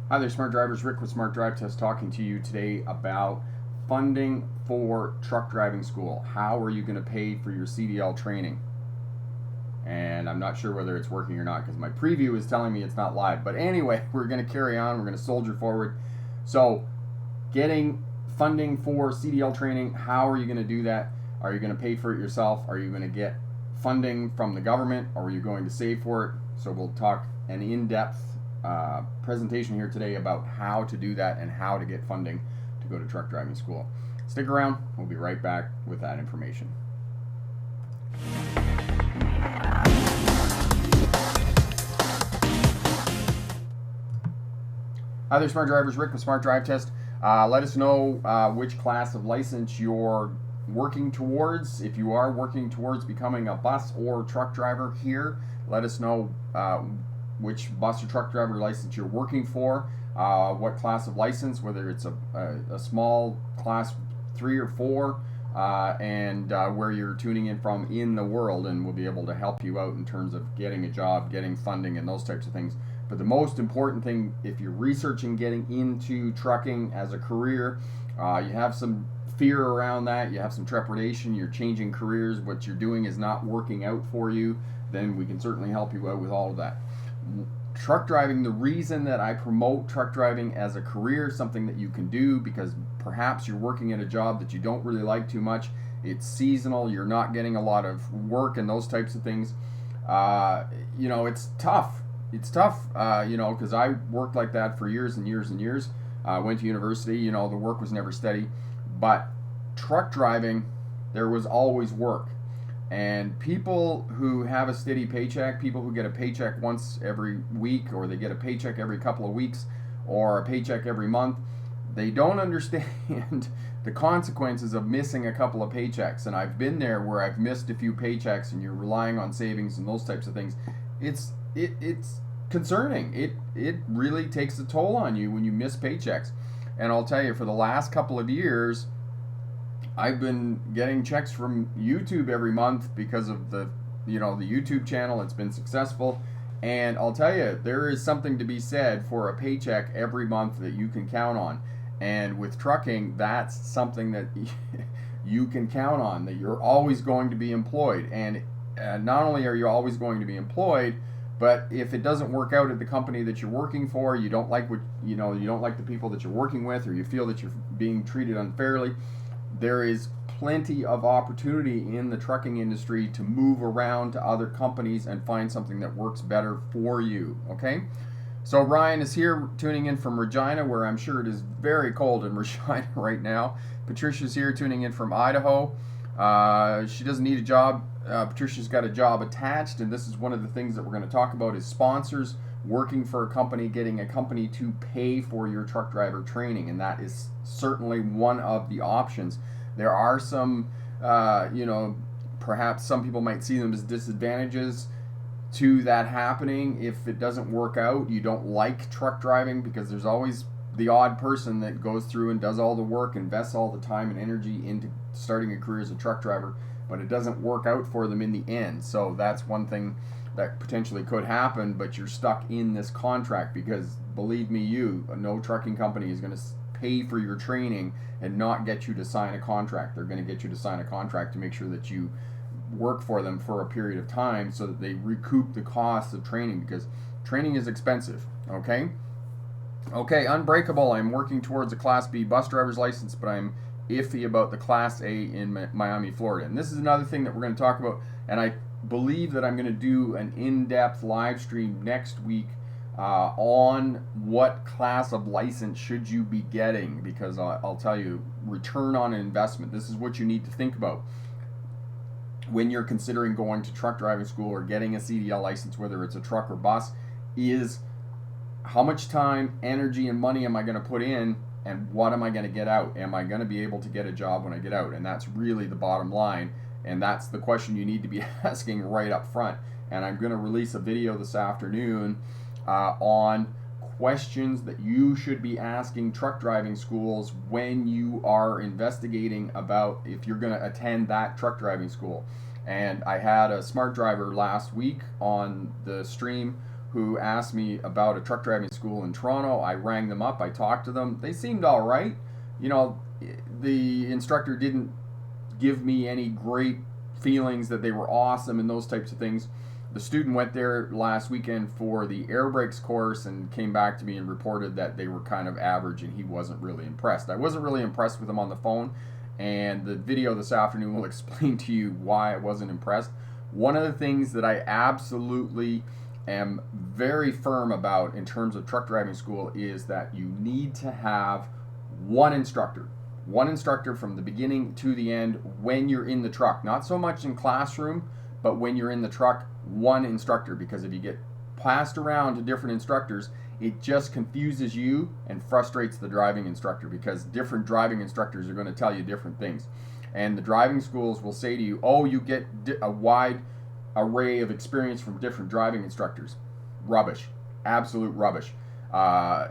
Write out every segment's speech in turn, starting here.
Hi there, Smart Drivers. Rick with Smart Drive Test talking to you today about funding for truck driving school. How are you going to pay for your CDL training? And I'm not sure whether it's working or not because my preview is telling me it's not live. But anyway, we're going to carry on. We're going to soldier forward. So, getting funding for CDL training, how are you going to do that? Are you going to pay for it yourself? Are you going to get funding from the government? Or are you going to save for it? So, we'll talk an in-depth presentation here today about how to do that and how to get funding to go to truck driving school. Stick around, we'll be right back with that information. Hi there, Smart Drivers. Rick with Smart Drive Test. Let us know which class of license you're working towards. If you are working towards becoming a bus or truck driver here, let us know which bus or truck driver license you're working for, what class of license, whether it's a small class 3 or 4, and where you're tuning in from in the world, and we'll be able to help you out in terms of getting a job, getting funding, and those types of things. But the most important thing, if you're researching getting into trucking as a career, you have some fear around that, you have some trepidation, you're changing careers, what you're doing is not working out for you, then we can certainly help you out with all of that. Truck driving, the reason that I promote truck driving as a career, something that you can do because perhaps you're working at a job that you don't really like too much, it's seasonal, you're not getting a lot of work and those types of things. It's tough. It's tough, because I worked like that for years and years and years. Went to university, the work was never steady. But truck driving, there was always work. And people who have a steady paycheck, people who get a paycheck once every week, or they get a paycheck every couple of weeks, or a paycheck every month, they don't understand the consequences of missing a couple of paychecks. And I've been there where I've missed a few paychecks and you're relying on savings and those types of things. It's concerning. It really takes a toll on you when you miss paychecks. And I'll tell you, for the last couple of years, I've been getting checks from YouTube every month because of the YouTube channel. It's been successful, and I'll tell you, there is something to be said for a paycheck every month that you can count on. And with trucking, that's something that you can count on, that you're always going to be employed. And not only are you always going to be employed, but if it doesn't work out at the company that you're working for, you don't like you don't like the people that you're working with, or you feel that you're being treated unfairly, there is plenty of opportunity in the trucking industry to move around to other companies and find something that works better for you. Okay? So Ryan is here tuning in from Regina, where I'm sure it is very cold in Regina right now. Patricia's here tuning in from Idaho. She doesn't need a job. Patricia's got a job attached, and this is one of the things that we're going to talk about is sponsors, working for a company, getting a company to pay for your truck driver training, and that is certainly one of the options. There are some, perhaps some people might see them as disadvantages to that happening. If it doesn't work out, you don't like truck driving, because there's always the odd person that goes through and does all the work, invests all the time and energy into starting a career as a truck driver, but it doesn't work out for them in the end. So that's one thing that potentially could happen, but you're stuck in this contract, because believe me, no trucking company is going to pay for your training and not get you to sign a contract. They're going to get you to sign a contract to make sure that you work for them for a period of time so that they recoup the costs of training, because training is expensive. Okay, Unbreakable. I'm working towards a Class B bus driver's license, but I'm iffy about the Class A in Miami, Florida. And this is another thing that we're going to talk about, and I believe that I'm going to do an in-depth live stream next week on what class of license should you be getting, because I'll tell you, return on investment, this is what you need to think about when you're considering going to truck driving school or getting a CDL license, whether it's a truck or bus, is how much time, energy, and money am I going to put in, and what am I going to get out? Am I going to be able to get a job when I get out? And that's really the bottom line. And that's the question you need to be asking right up front. And I'm going to release a video this afternoon on questions that you should be asking truck driving schools when you are investigating about if you're going to attend that truck driving school. And I had a smart driver last week on the stream who asked me about a truck driving school in Toronto. I rang them up, I talked to them. They seemed all right. You know, the instructor didn't give me any great feelings that they were awesome and those types of things. The student went there last weekend for the air brakes course and came back to me and reported that they were kind of average and he wasn't really impressed. I wasn't really impressed with him on the phone, and the video this afternoon will explain to you why I wasn't impressed. One of the things that I absolutely am very firm about in terms of truck driving school is that you need to have one instructor from the beginning to the end when you're in the truck. Not so much in classroom, but when you're in the truck, one instructor, because if you get passed around to different instructors, it just confuses you and frustrates the driving instructor, because different driving instructors are going to tell you different things. And the driving schools will say to you, oh, you get a wide array of experience from different driving instructors. Rubbish. Absolute rubbish.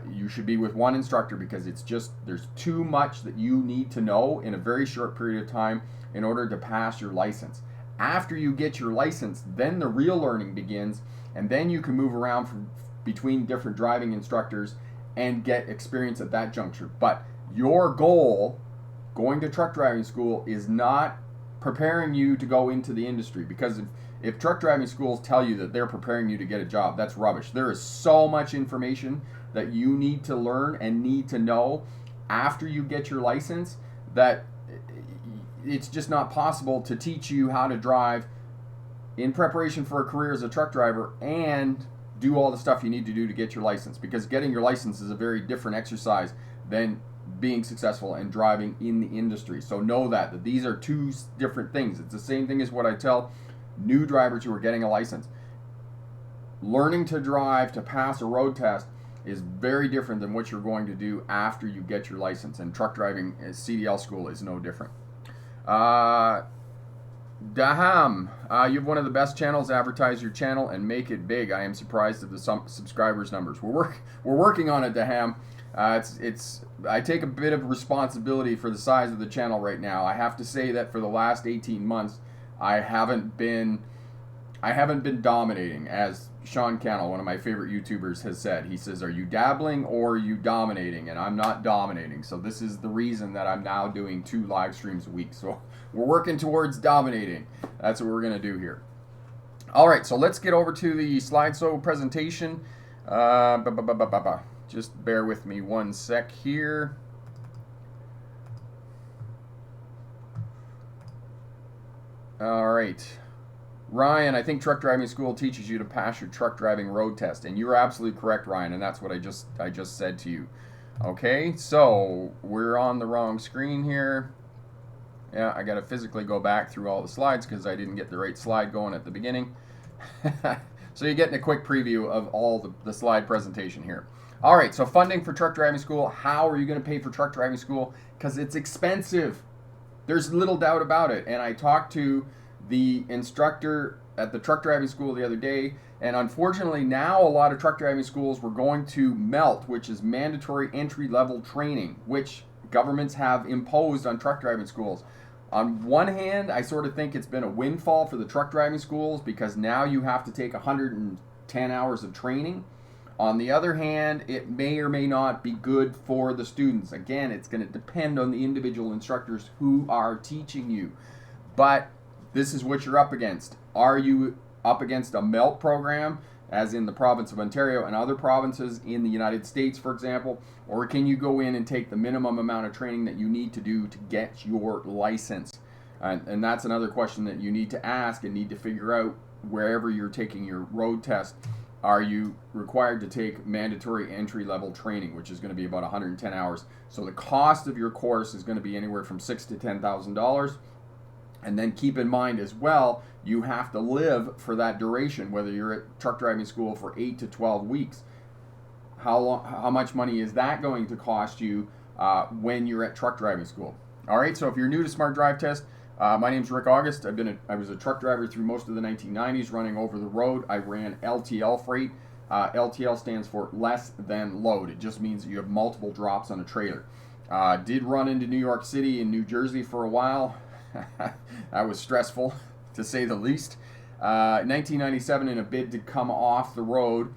You should be with one instructor, because it's just, there's too much that you need to know in a very short period of time in order to pass your license. After you get your license, then the real learning begins, and then you can move around between different driving instructors and get experience at that juncture. But your goal going to truck driving school is not preparing you to go into the industry, because if truck driving schools tell you that they're preparing you to get a job, that's rubbish. There is so much information that you need to learn and need to know after you get your license that it's just not possible to teach you how to drive in preparation for a career as a truck driver and do all the stuff you need to do to get your license, because getting your license is a very different exercise than being successful and driving in the industry. So know that these are two different things. It's the same thing as what I tell new drivers who are getting a license. Learning to drive to pass a road test is very different than what you're going to do after you get your license, and truck driving CDL school is no different. Daham, you have one of the best channels. Advertise your channel and make it big. I am surprised at the subscribers numbers. We're working on it, Daham. I take a bit of responsibility for the size of the channel right now. I have to say that for the last 18 months, I haven't been dominating, as Sean Cannell, one of my favorite YouTubers, has said. He says, are you dabbling or are you dominating? And I'm not dominating. So this is the reason that I'm now doing 2 live streams a week. So we're working towards dominating. That's what we're going to do here. All right, so let's get over to the slideshow presentation. Just bear with me one sec here. All right. Ryan, I think truck driving school teaches you to pass your truck driving road test, and you're absolutely correct, Ryan, and that's what I just said to you. Okay, so we're on the wrong screen here. Yeah, I got to physically go back through all the slides because I didn't get the right slide going at the beginning. So you're getting a quick preview of all the slide presentation here. All right, so funding for truck driving school. How are you going to pay for truck driving school? Because it's expensive. There's little doubt about it. And I talked to the instructor at the truck driving school the other day, and unfortunately now a lot of truck driving schools were going to MELT, which is mandatory entry-level training, which governments have imposed on truck driving schools. On one hand, I sort of think it's been a windfall for the truck driving schools, because now you have to take 110 hours of training. On the other hand, it may or may not be good for the students. Again, it's going to depend on the individual instructors who are teaching you. But this is what you're up against. Are you up against a MELT program, as in the province of Ontario and other provinces in the United States, for example? Or can you go in and take the minimum amount of training that you need to do to get your license? And that's another question that you need to ask and need to figure out wherever you're taking your road test. Are you required to take mandatory entry-level training, which is going to be about 110 hours? So the cost of your course is going to be anywhere from $6,000 to $10,000. And then keep in mind as well, you have to live for that duration, whether you're at truck driving school for 8 to 12 weeks. How much money is that going to cost you when you're at truck driving school? All right, so if you're new to Smart Drive Test, my name's Rick August. I was a truck driver through most of the 1990s, running over the road. I ran LTL freight. LTL stands for less than load. It just means that you have multiple drops on a trailer. Did run into New York City and New Jersey for a while. That was stressful, to say the least. 1997, in a bid to come off the road,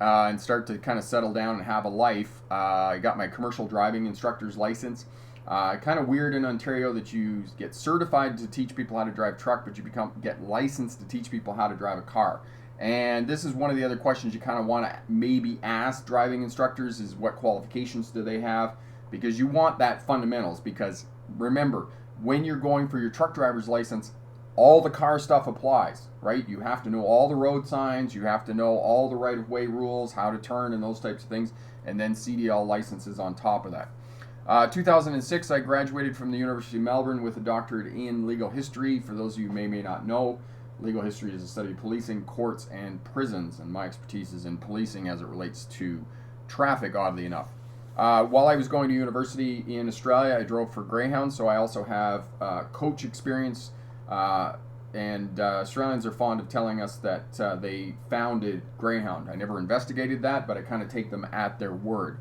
and start to kind of settle down and have a life. I got my commercial driving instructor's license. Kind of weird in Ontario that you get certified to teach people how to drive truck, but you get licensed to teach people how to drive a car. And this is one of the other questions you kind of want to maybe ask driving instructors is what qualifications do they have? Because you want that fundamentals. Because remember, when you're going for your truck driver's license, all the car stuff applies, right? You have to know all the road signs, you have to know all the right-of-way rules, how to turn and those types of things, and then CDL licenses on top of that. 2006, I graduated from the University of Melbourne with a doctorate in legal history. For those of you who may not know, legal history is a study of policing, courts, and prisons, and my expertise is in policing as it relates to traffic, oddly enough. While I was going to university in Australia, I drove for Greyhound, so I also have coach experience. And Australians are fond of telling us that they founded Greyhound. I never investigated that, but I kind of take them at their word.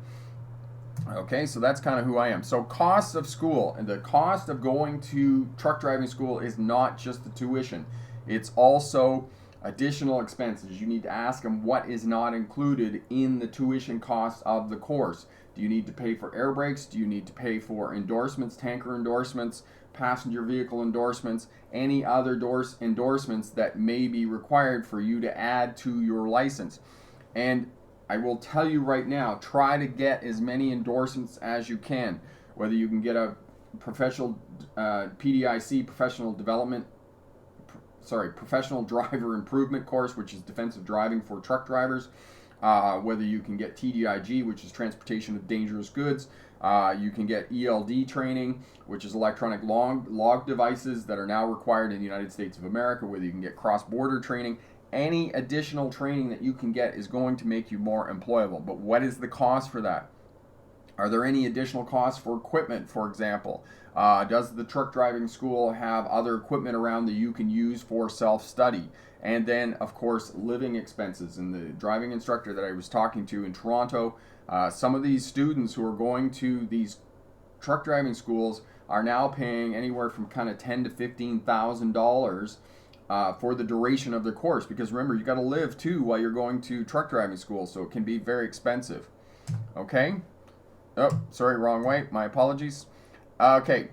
Okay, so that's kind of who I am. So costs of school, and the cost of going to truck driving school is not just the tuition. It's also additional expenses. You need to ask them what is not included in the tuition cost of the course. Do you need to pay for air brakes? Do you need to pay for endorsements, tanker endorsements, passenger vehicle endorsements, any other endorsements that may be required for you to add to your license? And I will tell you right now, try to get as many endorsements as you can. Whether you can get a professional PDIC, professional driver improvement course, which is defensive driving for truck drivers. Whether you can get TDIG, which is transportation of dangerous goods. You can get ELD training, which is electronic log devices that are now required in the United States of America. Whether you can get cross-border training. Any additional training that you can get is going to make you more employable. But what is the cost for that? Are there any additional costs for equipment, for example? Does the truck driving school have other equipment around that you can use for self-study? And then, of course, living expenses. And the driving instructor that I was talking to in Toronto, some of these students who are going to these truck driving schools are now paying anywhere from kind of $10,000 to $15,000 for the duration of the course, because remember, you got to live too while you're going to truck driving school, so it can be very expensive. Okay. Oh, sorry, wrong way. My apologies. Okay.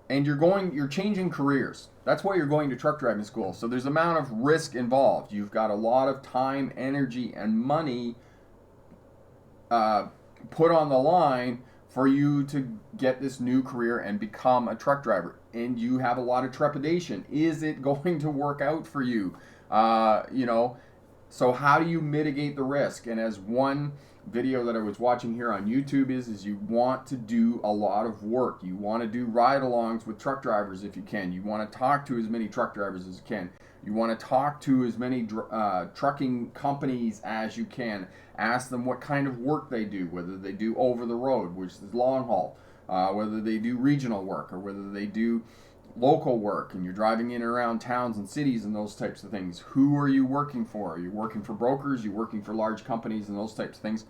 And you're changing careers. That's why you're going to truck driving school. So there's an amount of risk involved. You've got a lot of time, energy, and money put on the line for you to get this new career and become a truck driver. And you have a lot of trepidation. Is it going to work out for you? So how do you mitigate the risk? And as one video that I was watching here on YouTube is you want to do a lot of work. You want to do ride-alongs with truck drivers if you can. You want to talk to as many truck drivers as you can. You want to talk to as many trucking companies as you can. Ask them what kind of work they do, whether they do over the road, which is long haul, whether they do regional work, or whether they do local work, and you're driving in and around towns and cities and those types of things. Who are you working for? Are you working for brokers? Are you working for large companies and those types of things?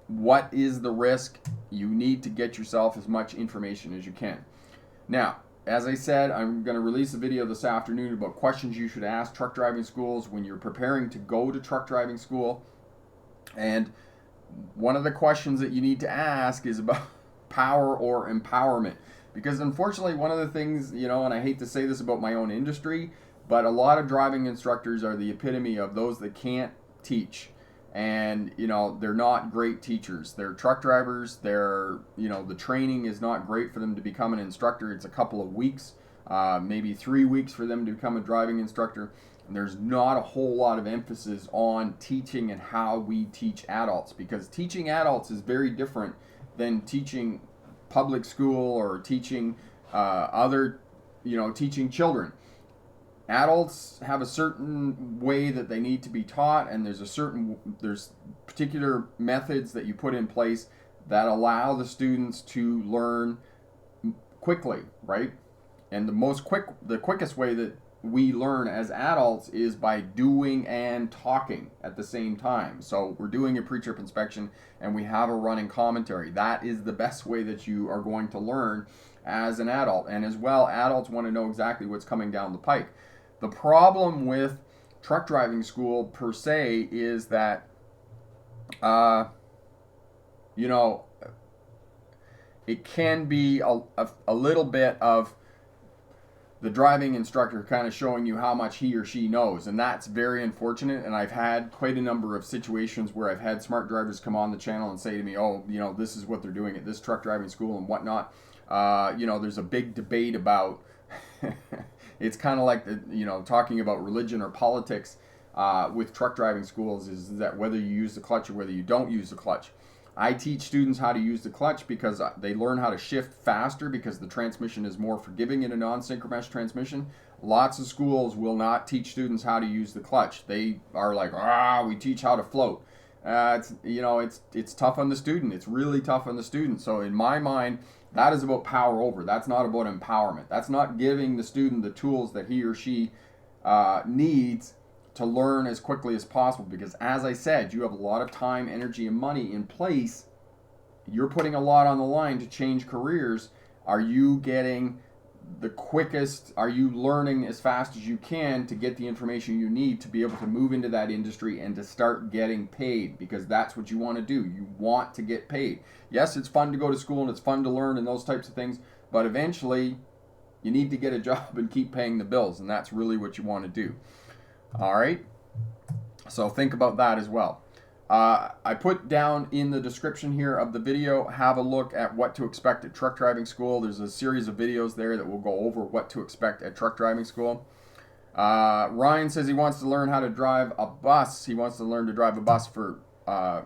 What is the risk? You need to get yourself as much information as you can. Now, as I said, I'm going to release a video this afternoon about questions you should ask truck driving schools when you're preparing to go to truck driving school. And one of the questions that you need to ask is about power or empowerment. Because unfortunately, one of the things, and I hate to say this about my own industry, but a lot of driving instructors are the epitome of those that can't teach. And, they're not great teachers. They're truck drivers. The training is not great for them to become an instructor. It's a couple of weeks, maybe 3 weeks for them to become a driving instructor. And there's not a whole lot of emphasis on teaching and how we teach adults, because teaching adults is very different than teaching public school or teaching teaching children. Adults have a certain way that they need to be taught, and there's particular methods that you put in place that allow the students to learn quickly, right? And the quickest way that we learn as adults is by doing and talking at the same time. So we're doing a pre-trip inspection and we have a running commentary. That is the best way that you are going to learn as an adult. And as well, adults want to know exactly what's coming down the pike. The problem with truck driving school per se is that uh, you know, it can be a little bit of the driving instructor kind of showing you how much he or she knows, and that's very unfortunate. And I've had quite a number of situations where I've had smart drivers come on the channel and say to me, oh, this is what they're doing at this truck driving school and whatnot. There's a big debate about it's kind of like talking about religion or politics with truck driving schools, is that whether you use the clutch or whether you don't use the clutch. I teach students how to use the clutch because they learn how to shift faster because the transmission is more forgiving in a non-synchromesh transmission. Lots of schools will not teach students how to use the clutch. They are like, we teach how to float. It's tough on the student. It's really tough on the student. So in my mind, that is about power over. That's not about empowerment. That's not giving the student the tools that he or she needs to learn as quickly as possible, because as I said, you have a lot of time, energy, and money in place. You're putting a lot on the line to change careers. Are you getting the quickest? Are you learning as fast as you can to get the information you need to be able to move into that industry and to start getting paid? Because that's what you want to do. You want to get paid. Yes, it's fun to go to school and it's fun to learn and those types of things, but eventually you need to get a job and keep paying the bills, and that's really what you want to do. All right, so think about that as well. I put down in the description here of the video, have a look at what to expect at truck driving school. There's a series of videos there that will go over what to expect at truck driving school. Ryan says he wants to learn how to drive a bus. He wants to learn to drive a bus for a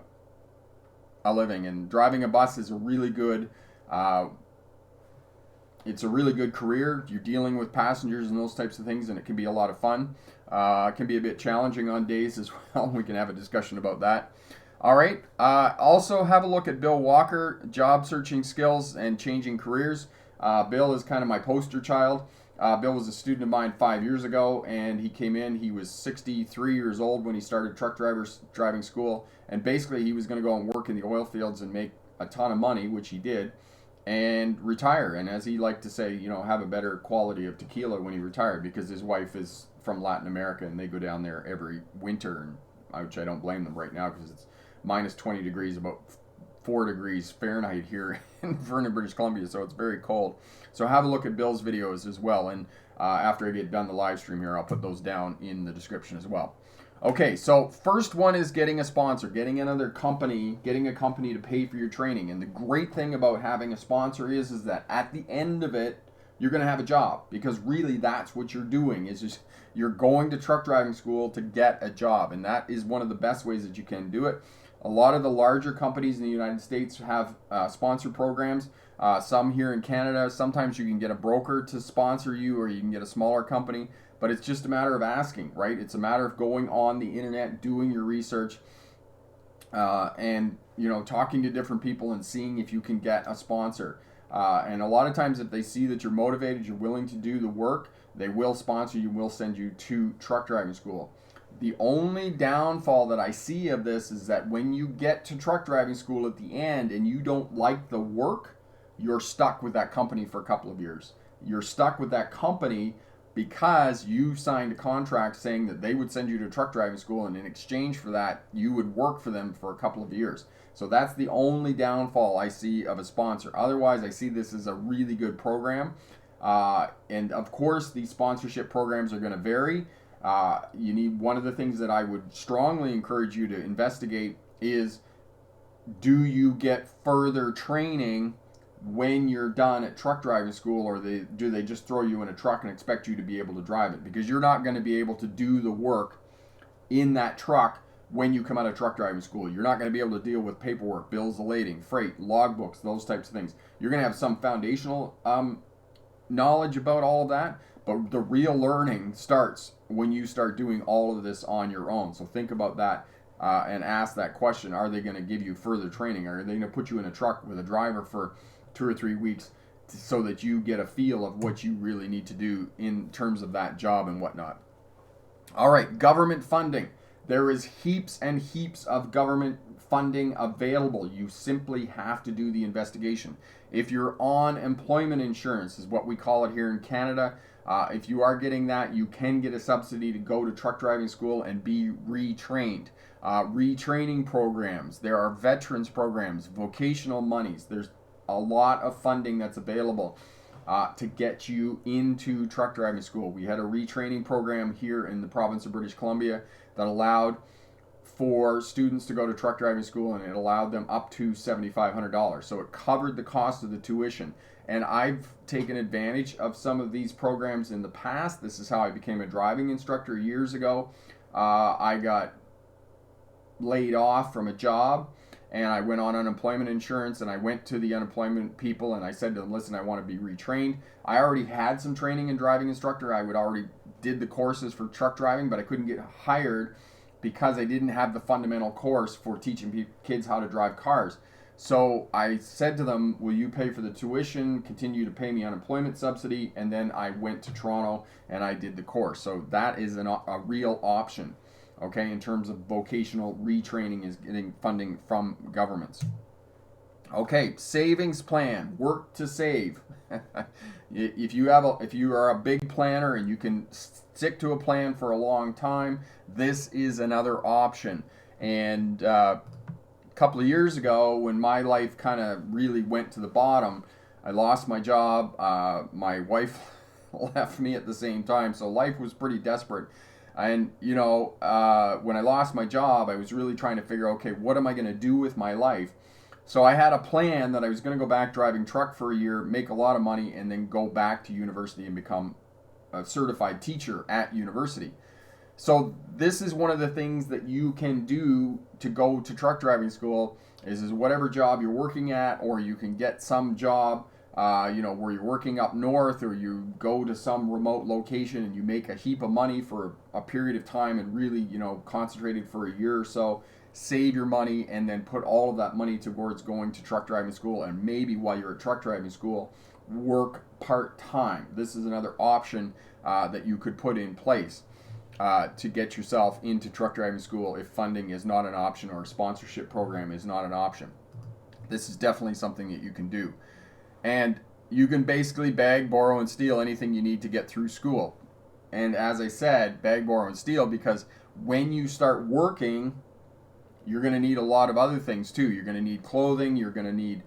living, and driving a bus is a really good it's a really good career. You're dealing with passengers and those types of things, and it can be a lot of fun. It can be a bit challenging on days as well. We can have a discussion about that. All right. Also, have a look at Bill Walker, job searching skills and changing careers. Bill is kind of my poster child. Bill was a student of mine 5 years ago, and he came in. He was 63 years old when he started truck driving school, and basically he was going to go and work in the oil fields and make a ton of money, which he did, and retire. And as he liked to say, have a better quality of tequila when he retired, because his wife is from Latin America and they go down there every winter, and which I don't blame them right now because it's minus 20 degrees, about 4 degrees Fahrenheit here in Vernon, British Columbia, so it's very cold. So have a look at Bill's videos as well, and after I get done the live stream here, I'll put those down in the description as well. Okay, so first one is getting a sponsor, getting another company, getting a company to pay for your training. And the great thing about having a sponsor is that at the end of it, you're going to have a job, because really that's what you're doing, is just you're going to truck driving school to get a job, and that is one of the best ways that you can do it. A lot of the larger companies in the United States have sponsor programs. Some here in Canada, sometimes you can get a broker to sponsor you, or you can get a smaller company. But it's just a matter of asking, right? It's a matter of going on the internet, doing your research, and talking to different people and seeing if you can get a sponsor. And a lot of times, if they see that you're motivated, you're willing to do the work, they will sponsor you, will send you to truck driving school. The only downfall that I see of this is that when you get to truck driving school at the end and you don't like the work, you're stuck with that company for a couple of years. You're stuck with that company because you signed a contract saying that they would send you to truck driving school, and in exchange for that, you would work for them for a couple of years. So that's the only downfall I see of a sponsor. Otherwise, I see this as a really good program. And of course, these sponsorship programs are going to vary. You need, one of the things that I would strongly encourage you to investigate is, do you get further training when you're done at truck driving school, or do they just throw you in a truck and expect you to be able to drive it? Because you're not going to be able to do the work in that truck when you come out of truck driving school. You're not going to be able to deal with paperwork, bills of lading, freight, logbooks, those types of things. You're going to have some foundational knowledge about all of that, but the real learning starts when you start doing all of this on your own. So think about that and ask that question. Are they going to give you further training? Are they going to put you in a truck with a driver for 2 or 3 weeks so that you get a feel of what you really need to do in terms of that job and whatnot? All right, government funding. There is heaps and heaps of government funding available. You simply have to do the investigation. If you're on employment insurance, is what we call it here in Canada, if you are getting that, you can get a subsidy to go to truck driving school and be retrained. retraining programs. There are veterans programs, vocational monies. There's a lot of funding that's available to get you into truck driving school. We had a retraining program here in the province of British Columbia that allowed for students to go to truck driving school, and it allowed them up to $7,500. So it covered the cost of the tuition. And I've taken advantage of some of these programs in the past. This is how I became a driving instructor years ago. I got laid off from a job, and I went on unemployment insurance, and I went to the unemployment people and I said to them, listen, I want to be retrained. I already had some training in driving instructor. I would already did the courses for truck driving, but I couldn't get hired because I didn't have the fundamental course for teaching kids how to drive cars. So I said to them, will you pay for the tuition, continue to pay me unemployment subsidy? And then I went to Toronto and I did the course. So that is a real option, okay, in terms of vocational retraining is getting funding from governments. Okay, savings plan, work to save. If you are a big planner and you can stick to a plan for a long time, this is another option. And a couple of years ago, when my life kind of really went to the bottom, I lost my job. My wife left me at the same time, so life was pretty desperate. And when I lost my job, I was really trying to figure, okay, what am I going to do with my life? So I had a plan that I was going to go back driving truck for a year, make a lot of money, and then go back to university and become a certified teacher at university. So this is one of the things that you can do to go to truck driving school is whatever job you're working at, or you can get some job, where you're working up north, or you go to some remote location and you make a heap of money for a period of time and really, concentrated for a year or so. Save your money and then put all of that money towards going to truck driving school, and maybe while you're at truck driving school, work part-time. This is another option that you could put in place to get yourself into truck driving school if funding is not an option or a sponsorship program is not an option. This is definitely something that you can do. And you can basically beg, borrow, and steal anything you need to get through school. And as I said, beg, borrow, and steal, because when you start working, you're going to need a lot of other things too. You're going to need clothing, you're going to need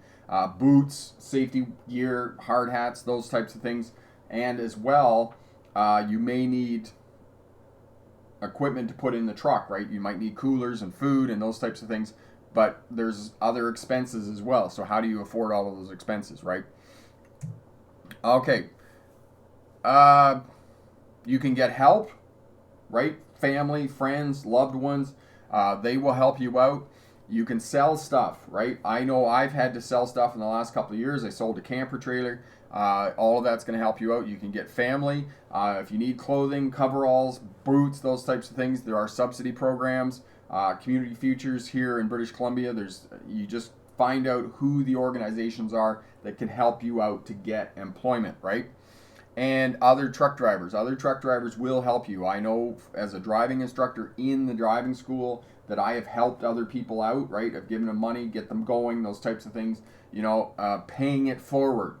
boots, safety gear, hard hats, those types of things. And as well, you may need equipment to put in the truck, right? You might need coolers and food and those types of things, but there's other expenses as well. So how do you afford all of those expenses, right? Okay. You can get help, right? Family, friends, loved ones. They will help you out. You can sell stuff, right? I know I've had to sell stuff in the last couple of years. I sold a camper trailer. All of that's going to help you out. You can get family. If you need clothing, coveralls, boots, those types of things, there are subsidy programs. Community Futures here in British Columbia. You just find out who the organizations are that can help you out to get employment, right? And other truck drivers. Other truck drivers will help you. I know as a driving instructor in the driving school that I have helped other people out, right? I've given them money, get them going, those types of things. Paying it forward.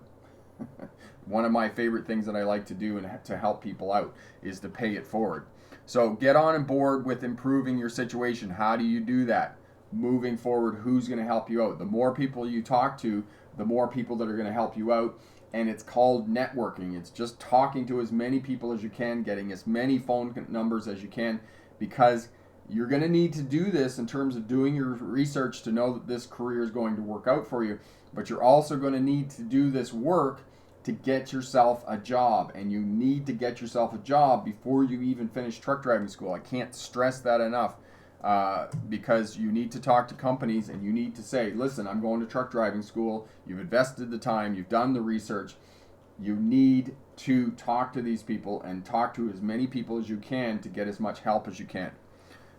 One of my favorite things that I like to do and to help people out is to pay it forward. So get on board with improving your situation. How do you do that? Moving forward, who's going to help you out? The more people you talk to, the more people that are going to help you out. And it's called networking. It's just talking to as many people as you can, getting as many phone numbers as you can, because you're going to need to do this in terms of doing your research to know that this career is going to work out for you. But you're also going to need to do this work to get yourself a job. And you need to get yourself a job before you even finish truck driving school. I can't stress that enough. Because you need to talk to companies and you need to say, listen, I'm going to truck driving school. You've invested the time, you've done the research. You need to talk to these people and talk to as many people as you can to get as much help as you can.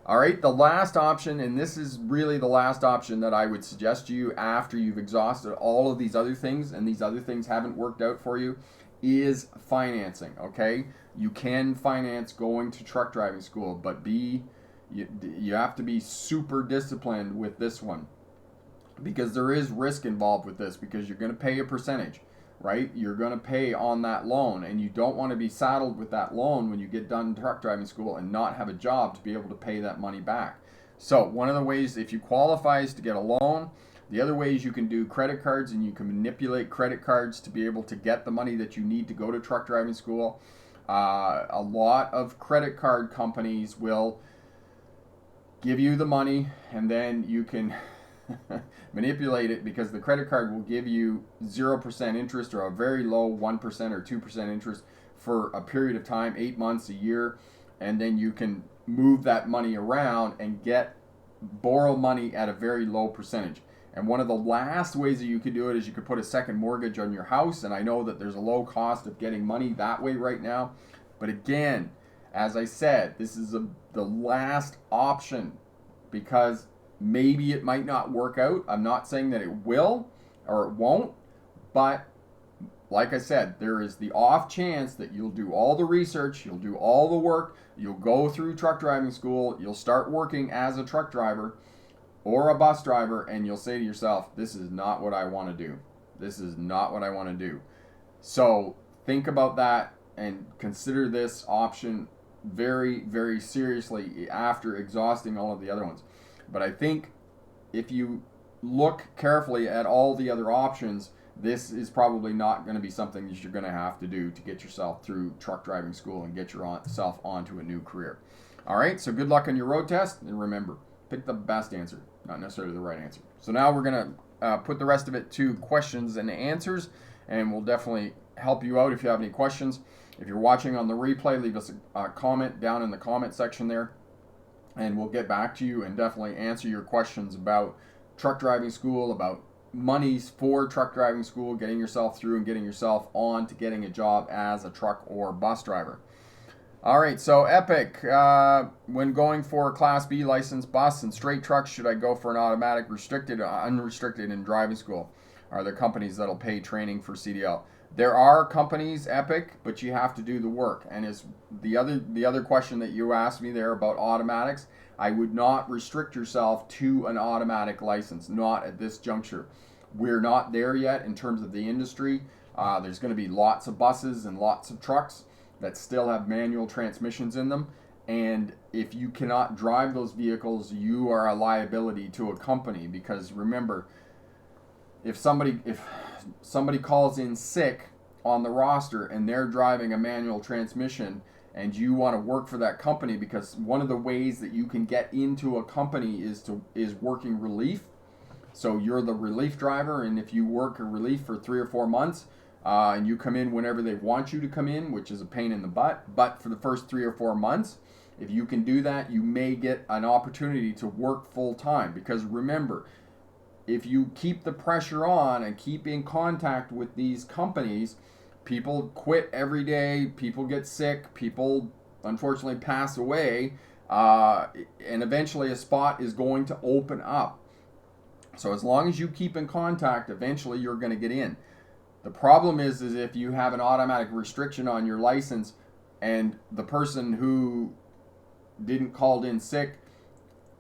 All right, the last option, and this is really the last option that I would suggest to you after you've exhausted all of these other things and these other things haven't worked out for you, is financing, okay? You can finance going to truck driving school, but you have to be super disciplined with this one, because there is risk involved with this, because you're going to pay a percentage, right? You're going to pay on that loan, and you don't want to be saddled with that loan when you get done truck driving school and not have a job to be able to pay that money back. So one of the ways, if you qualify, is to get a loan. The other way is you can do credit cards, and you can manipulate credit cards to be able to get the money that you need to go to truck driving school. A lot of credit card companies will give you the money, and then you can manipulate it, because the credit card will give you 0% interest or a very low 1% or 2% interest for a period of time, 8 months, a year, and then you can move that money around and borrow money at a very low percentage. And one of the last ways that you could do it is you could put a second mortgage on your house, and I know that there's a low cost of getting money that way right now, but again, as I said, this is the last option, because maybe it might not work out. I'm not saying that it will or it won't, but like I said, there is the off chance that you'll do all the research, you'll do all the work, you'll go through truck driving school, you'll start working as a truck driver or a bus driver, and you'll say to yourself, this is not what I want to do. This is not what I want to do. So think about that and consider this option very, very seriously after exhausting all of the other ones. But I think if you look carefully at all the other options, this is probably not going to be something that you're going to have to do to get yourself through truck driving school and get yourself onto a new career. All right, so good luck on your road test, and remember, pick the best answer, not necessarily the right answer. So now we're going to put the rest of it to questions and answers, and we'll definitely help you out if you have any questions. If you're watching on the replay, leave us a comment down in the comment section there, and we'll get back to you and definitely answer your questions about truck driving school, about monies for truck driving school, getting yourself through and getting yourself on to getting a job as a truck or bus driver. All right, so Epic, when going for a Class B license bus and straight trucks, should I go for an automatic, restricted, or unrestricted in driving school? Are there companies that'll pay training for CDL? There are companies, Epic, but you have to do the work. And is the other question that you asked me there about automatics, I would not restrict yourself to an automatic license, not at this juncture. We're not there yet in terms of the industry. There's going to be lots of buses and lots of trucks that still have manual transmissions in them. And if you cannot drive those vehicles, you are a liability to a company, because remember, if somebody calls in sick on the roster and they're driving a manual transmission and you want to work for that company, because one of the ways that you can get into a company is working relief. So you're the relief driver, and if you work a relief for 3 or 4 months, and you come in whenever they want you to come in, which is a pain in the butt, but for the first 3 or 4 months, if you can do that, you may get an opportunity to work full time. Because remember, if you keep the pressure on and keep in contact with these companies, people quit every day, people get sick, people unfortunately pass away, and eventually a spot is going to open up. So as long as you keep in contact, eventually you're going to get in. The problem is if you have an automatic restriction on your license and the person who didn't call in sick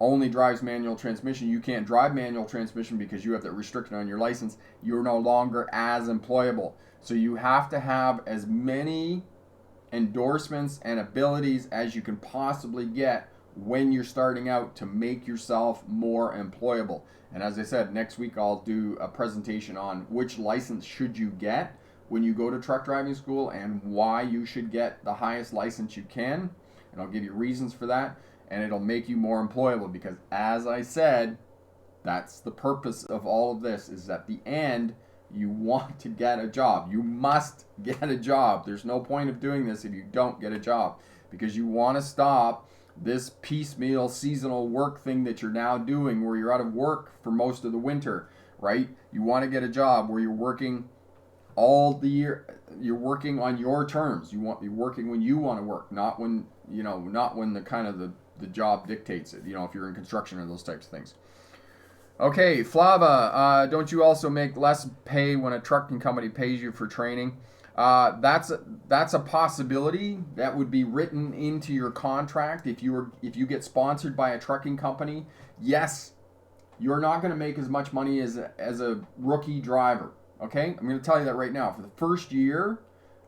only drives manual transmission, you can't drive manual transmission because you have that restriction on your license, you're no longer as employable. So you have to have as many endorsements and abilities as you can possibly get when you're starting out to make yourself more employable. And as I said, next week I'll do a presentation on which license should you get when you go to truck driving school and why you should get the highest license you can. And I'll give you reasons for that. And it'll make you more employable, because as I said, that's the purpose of all of this, is at the end, you want to get a job. You must get a job. There's no point of doing this if you don't get a job, because you want to stop this piecemeal seasonal work thing that you're now doing, where you're out of work for most of the winter, right? You want to get a job where you're working all the year. You're working on your terms. You're working when you want to work, not when the kind of the job dictates it, if you're in construction or those types of things. Okay, Flava, don't you also make less pay when a trucking company pays you for training? That's a possibility that would be written into your contract if you get sponsored by a trucking company. Yes, you're not going to make as much money as a rookie driver. Okay, I'm going to tell you that right now. For the first year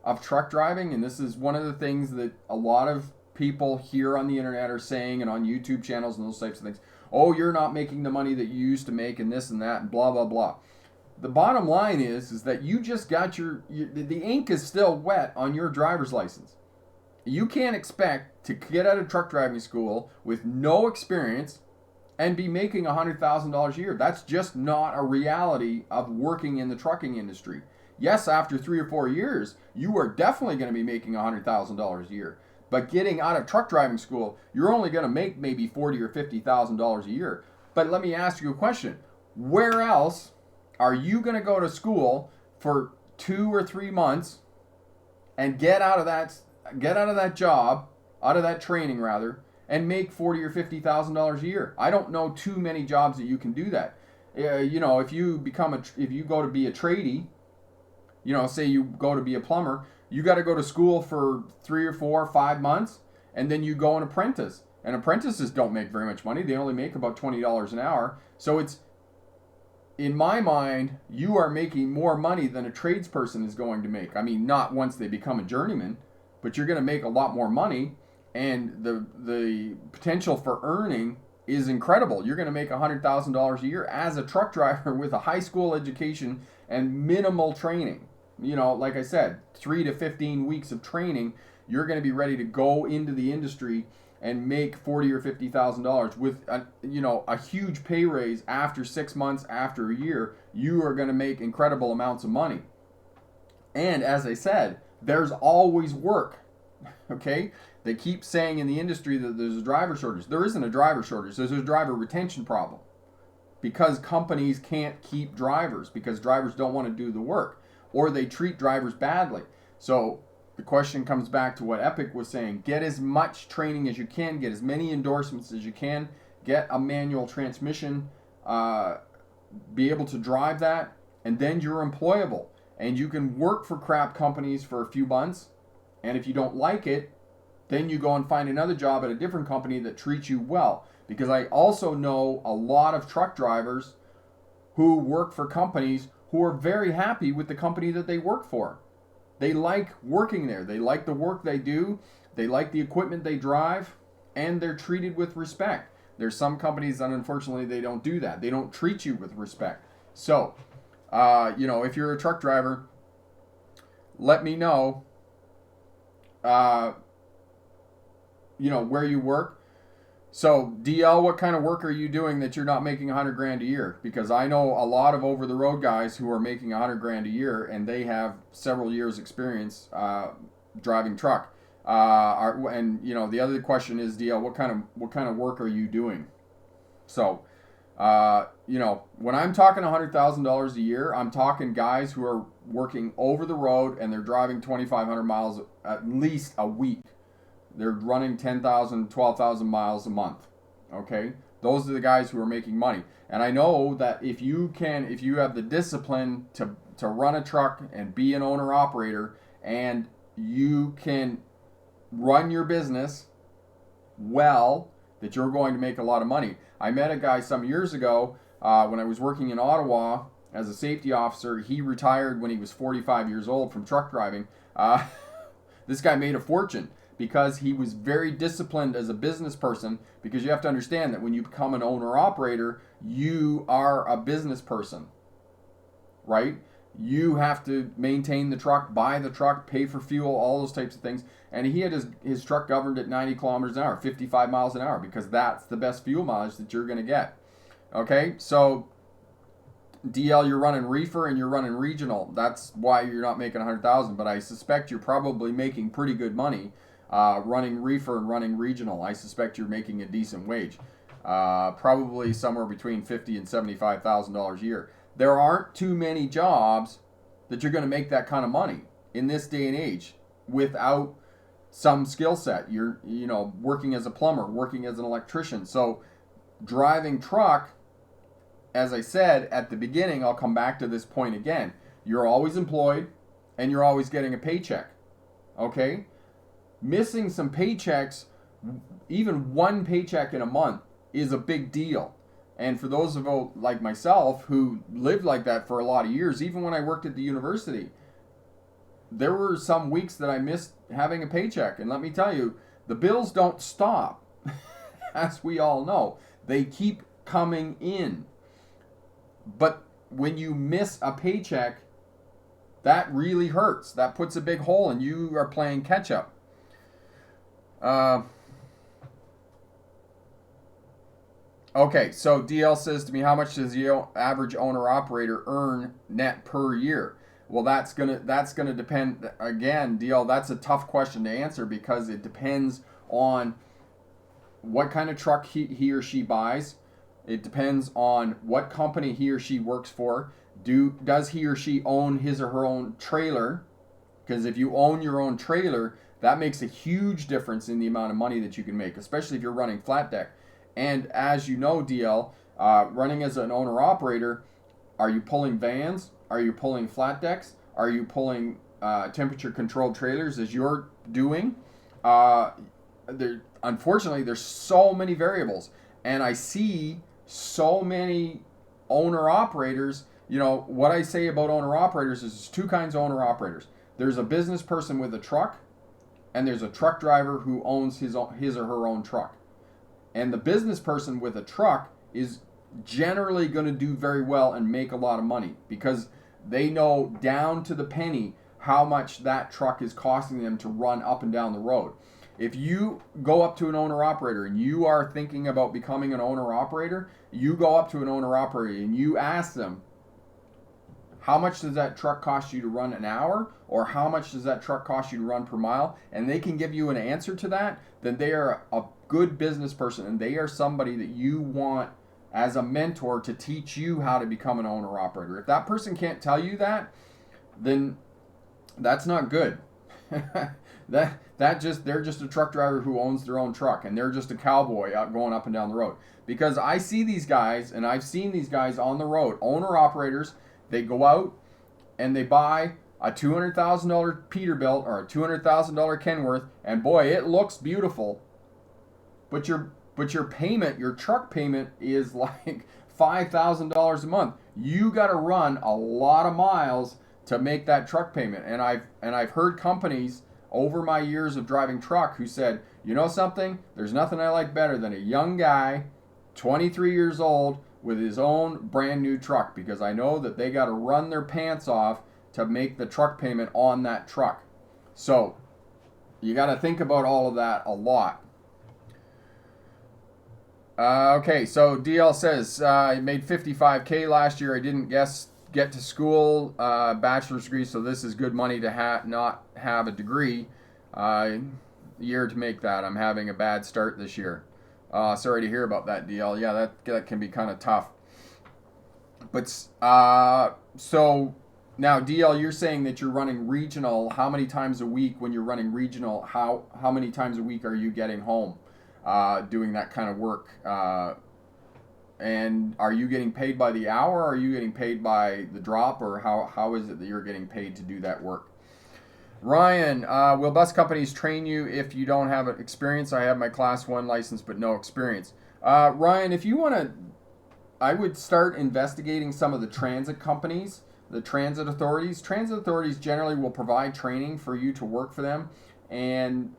of truck driving, and this is one of the things that a lot of people here on the internet are saying and on YouTube channels and those types of things. oh, you're not making the money that you used to make and this and that and blah, blah, blah. The bottom line is that you just got the ink is still wet on your driver's license. You can't expect to get out of truck driving school with no experience and be making $100,000 a year. That's just not a reality of working in the trucking industry. Yes, after 3 or 4 years, you are definitely going to be making $100,000 a year. But getting out of truck driving school, you're only going to make maybe $40,000 or $50,000 a year. But let me ask you a question. Where else are you going to go to school for 2 or 3 months and get out of that job, out of that training rather, and make $40,000 or $50,000 a year? I don't know too many jobs that you can do that. If you go to be a tradie, say you go to be a plumber, you got to go to school for 3 or 4 or 5 months, and then you go an apprentice. And apprentices don't make very much money. They only make about $20 an hour. So it's, in my mind, you are making more money than a tradesperson is going to make. I mean, not once they become a journeyman, but you're going to make a lot more money, and the potential for earning is incredible. You're going to make $100,000 a year as a truck driver with a high school education and minimal training. Like I said, 3 to 15 weeks of training, you're going to be ready to go into the industry and make $40,000 or $50,000 with a huge pay raise after 6 months, after a year. You are going to make incredible amounts of money. And as I said, there's always work. Okay? They keep saying in the industry that there's a driver shortage. There isn't a driver shortage. There's a driver retention problem. Because companies can't keep drivers, because drivers don't want to do the work, or they treat drivers badly. So the question comes back to what Epic was saying. Get as much training as you can, get as many endorsements as you can, get a manual transmission, be able to drive that, and then you're employable. And you can work for crap companies for a few months, and if you don't like it, then you go and find another job at a different company that treats you well. Because I also know a lot of truck drivers who work for companies who are very happy with the company that they work for. They like working there. They like the work they do. They like the equipment they drive, and they're treated with respect. There's some companies that unfortunately they don't do that. They don't treat you with respect. So, if you're a truck driver, let me know, where you work. So, DL, what kind of work are you doing that you're not making $100,000 a year? Because I know a lot of over-the-road guys who are making $100,000 a year, and they have several years' experience driving truck. The other question is, DL, what kind of work are you doing? So, when I'm talking $100,000 a year, I'm talking guys who are working over the road and they're driving 2,500 miles at least a week. They're running 10,000, 12,000 miles a month. Okay? Those are the guys who are making money. And I know that if you have the discipline to run a truck and be an owner operator, and you can run your business well, that you're going to make a lot of money. I met a guy some years ago when I was working in Ottawa as a safety officer. He retired when he was 45 years old from truck driving. This guy made a fortune because he was very disciplined as a business person, because you have to understand that when you become an owner-operator, you are a business person, right? You have to maintain the truck, buy the truck, pay for fuel, all those types of things. And he had his truck governed at 90 kilometers an hour, 55 miles an hour, because that's the best fuel mileage that you're going to get. Okay, so DL, you're running reefer and you're running regional. That's why you're not making $100,000, but I suspect you're probably making pretty good money running reefer and running regional. I suspect you're making a decent wage, probably somewhere between $50,000 and $75,000 a year. There aren't too many jobs that you're going to make that kind of money in this day and age without some skill set. You're working as a plumber, working as an electrician. So driving truck, as I said at the beginning, I'll come back to this point again. You're always employed and you're always getting a paycheck. Okay? Missing some paychecks, even one paycheck in a month, is a big deal. And for those of you like myself who lived like that for a lot of years, even when I worked at the university, there were some weeks that I missed having a paycheck. And let me tell you, the bills don't stop, as we all know. They keep coming in. But when you miss a paycheck, that really hurts. That puts a big hole, and you are playing catch up. Okay, so DL says to me, how much does the average owner operator earn net per year? Well, that's gonna depend. Again, DL, that's a tough question to answer because it depends on what kind of truck he or she buys. It depends on what company he or she works for. Does he or she own his or her own trailer? Because if you own your own trailer, that makes a huge difference in the amount of money that you can make, especially if you're running flat deck. And as you know, DL, running as an owner operator, are you pulling vans? Are you pulling flat decks? Are you pulling temperature controlled trailers as you're doing? Unfortunately, there's so many variables, and I see so many owner operators. You know what I say about owner operators is there's two kinds of owner operators. There's a business person with a truck, and there's a truck driver who owns his or her own truck. And the business person with a truck is generally going to do very well and make a lot of money because they know down to the penny how much that truck is costing them to run up and down the road. If you go up to an owner operator and you are thinking about becoming an owner operator, you go up to an owner operator and you ask them, how much does that truck cost you to run an hour? Or how much does that truck cost you to run per mile? And they can give you an answer to that, then they are a good business person and they are somebody that you want as a mentor to teach you how to become an owner operator. If that person can't tell you that, then that's not good. They're just a truck driver who owns their own truck, and they're just a cowboy out going up and down the road. Because I see these guys, and I've seen these guys on the road, owner operators. They go out and they buy a $200,000 Peterbilt or a $200,000 Kenworth, and boy, it looks beautiful. But your payment, your truck payment, is like $5,000 a month. You got to run a lot of miles to make that truck payment. And I've heard companies over my years of driving truck who said, you know something? There's nothing I like better than a young guy, 23 years old, with his own brand new truck, because I know that they got to run their pants off to make the truck payment on that truck. So you got to think about all of that a lot. Okay, so DL says I made $55K last year. I didn't get to school, bachelor's degree, so this is good money to not have a degree. Year to make that. I'm having a bad start this year. Sorry to hear about that, DL. Yeah, that can be kind of tough. But so now, DL, you're saying that you're running regional. How many times a week when you're running regional? How many times a week are you getting home doing that kind of work? And are you getting paid by the hour? Or are you getting paid by the drop? Or how is it that you're getting paid to do that work? Ryan, will bus companies train you if you don't have experience? I have my class 1 license but no experience. Ryan, if you want to, I would start investigating some of the transit companies, the transit authorities. Transit authorities generally will provide training for you to work for them. And,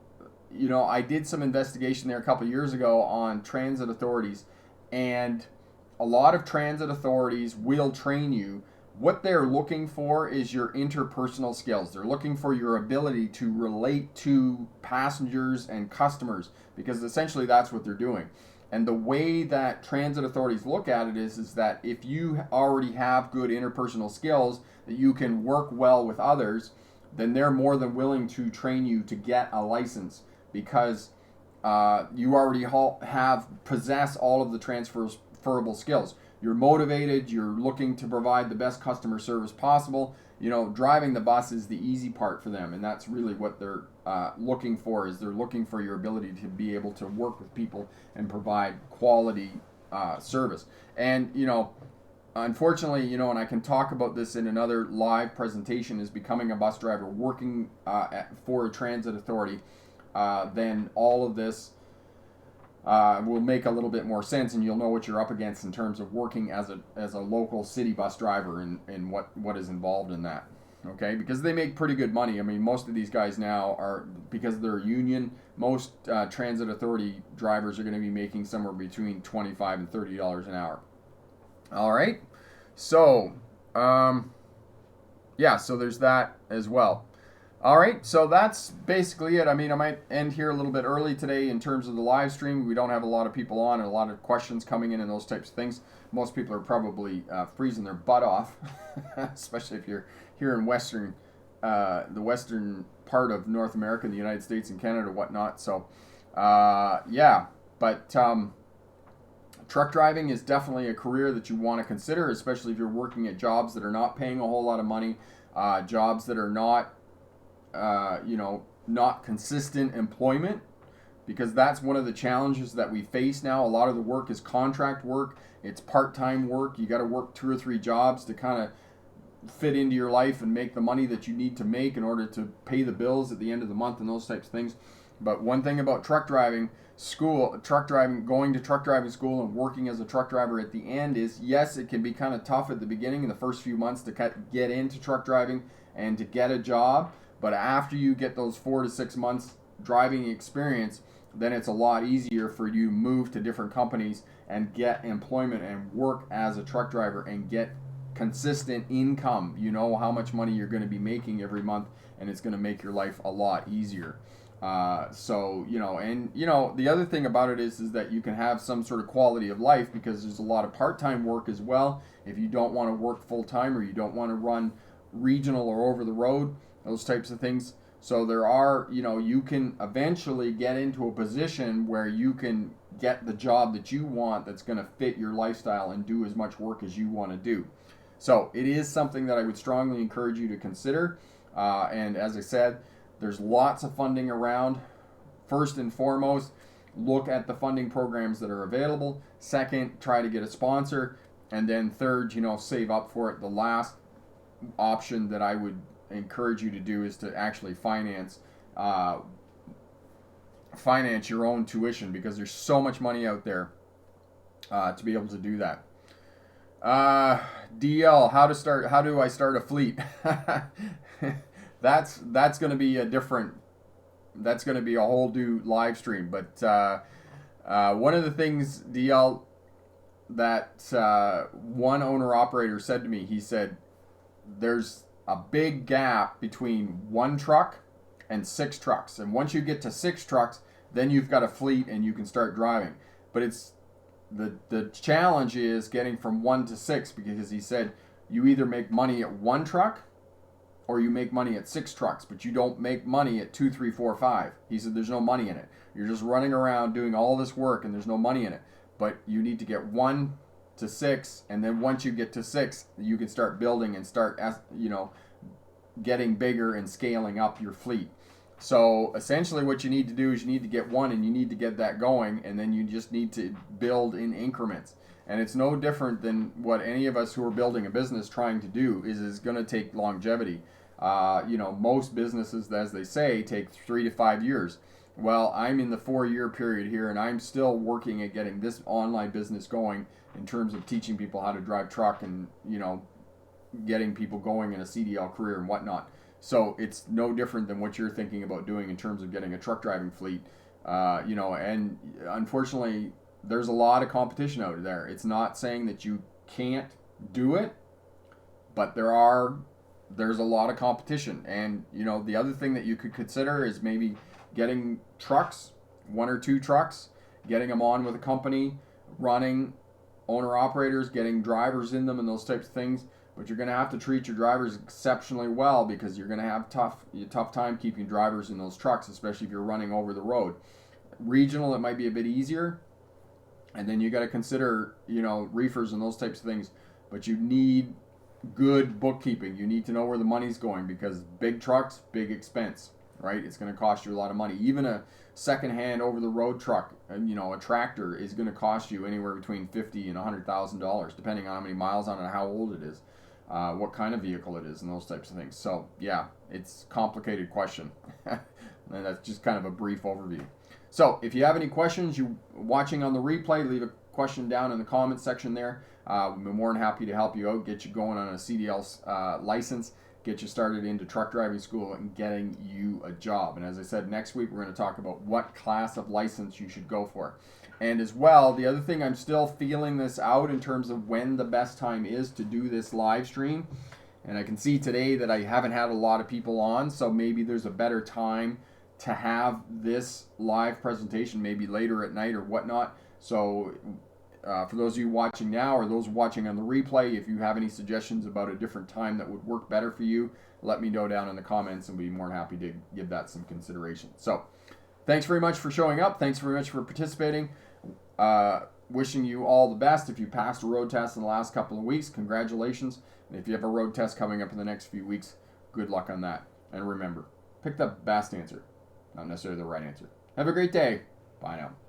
you know, I did some investigation there a couple years ago on transit authorities. And a lot of transit authorities will train you. What they're looking for is your interpersonal skills. They're looking for your ability to relate to passengers and customers, because essentially that's what they're doing. And the way that transit authorities look at it is that if you already have good interpersonal skills, that you can work well with others, then they're more than willing to train you to get a license, because you already possess all of the transferable skills. You're motivated, you're looking to provide the best customer service possible. You know, driving the bus is the easy part for them, and that's really what they're looking for, is they're looking for your ability to be able to work with people and provide quality service. And, you know, unfortunately, you know, and I can talk about this in another live presentation, is becoming a bus driver working for a transit authority, then all of this will make a little bit more sense, and you'll know what you're up against in terms of working as a local city bus driver and what is involved in that. Okay, because they make pretty good money. I mean, most of these guys now are, because they're union, most transit authority drivers are going to be making somewhere between $25 and $30 an hour. All right, so yeah, so there's that as well. All right, so that's basically it. I mean, I might end here a little bit early today in terms of the live stream. We don't have a lot of people on and a lot of questions coming in and those types of things. Most people are probably freezing their butt off, especially if you're here in the western part of North America, the United States and Canada, whatnot. So, yeah, but truck driving is definitely a career that you want to consider, especially if you're working at jobs that are not paying a whole lot of money, jobs that are not not consistent employment, because that's one of the challenges that we face now. A lot of the work is contract work. It's part-time work. You got to work 2 or 3 jobs to kind of fit into your life and make the money that you need to make in order to pay the bills at the end of the month and those types of things. But one thing about going to truck driving school and working as a truck driver at the end is, yes, it can be kind of tough at the beginning in the first few months to get into truck driving and to get a job. But after you get those 4 to 6 months driving experience, then it's a lot easier for you to move to different companies and get employment and work as a truck driver and get consistent income. You know how much money you're going to be making every month, and it's going to make your life a lot easier. The other thing about it is that you can have some sort of quality of life, because there's a lot of part-time work as well. If you don't want to work full-time, or you don't want to run regional or over the road, those types of things. So there are, you can eventually get into a position where you can get the job that you want that's going to fit your lifestyle and do as much work as you want to do. So it is something that I would strongly encourage you to consider. And as I said, there's lots of funding around. First and foremost, look at the funding programs that are available. Second, try to get a sponsor. And then third, save up for it. The last option that I would encourage you to do is to actually finance your own tuition, because there's so much money out there to be able to do that. DL, how do I start a fleet? That's going to be that's going to be a whole new live stream. But one of the things, DL, that one owner operator said to me, he said, there's a big gap between 1 truck and 6 trucks. And once you get to 6 trucks, then you've got a fleet and you can start driving. But it's the challenge is getting from 1 to 6, because he said you either make money at 1 truck or you make money at 6 trucks, but you don't make money at 2, 3, 4, 5. He said there's no money in it. You're just running around doing all this work and there's no money in it. But you need to get 1 to 6, and then once you get to 6, you can start building and start getting bigger and scaling up your fleet. So essentially what you need to do is you need to get 1 and you need to get that going, and then you just need to build in increments. And it's no different than what any of us who are building a business trying to do is going to take longevity. Most businesses, as they say, take 3 to 5 years. Well, I'm in the 4-year period here, and I'm still working at getting this online business going in terms of teaching people how to drive truck and, getting people going in a CDL career and whatnot. So it's no different than what you're thinking about doing in terms of getting a truck driving fleet. And unfortunately, there's a lot of competition out there. It's not saying that you can't do it, but there's a lot of competition. And, the other thing that you could consider is maybe getting trucks, 1 or 2 trucks, getting them on with a company, running owner-operators, getting drivers in them and those types of things. But you're going to have to treat your drivers exceptionally well, because you're going to have tough time keeping drivers in those trucks, especially if you're running over the road. Regional, it might be a bit easier. And then you got to consider, reefers and those types of things. But you need good bookkeeping. You need to know where the money's going, because big trucks, big expense, right? It's going to cost you a lot of money. Even a second-hand over-the-road truck, a tractor, is going to cost you anywhere between $50,000 and $100,000, depending on how many miles on it and how old it is, what kind of vehicle it is, and those types of things. So, yeah, it's a complicated question. And that's just kind of a brief overview. So, if you have any questions, you watching on the replay, leave a question down in the comments section there. We'll be more than happy to help you out, get you going on a CDL license. get you started into truck driving school and getting you a job. And as I said, next week we're going to talk about what class of license you should go for. And as well, the other thing, I'm still feeling this out in terms of when the best time is to do this live stream. And I can see today that I haven't had a lot of people on, so maybe there's a better time to have this live presentation, maybe later at night or whatnot. So for those of you watching now or those watching on the replay, if you have any suggestions about a different time that would work better for you, let me know down in the comments and we'll be more than happy to give that some consideration. So thanks very much for showing up. Thanks very much for participating. Wishing you all the best. If you passed a road test in the last couple of weeks, congratulations. And if you have a road test coming up in the next few weeks, good luck on that. And remember, pick the best answer, not necessarily the right answer. Have a great day. Bye now.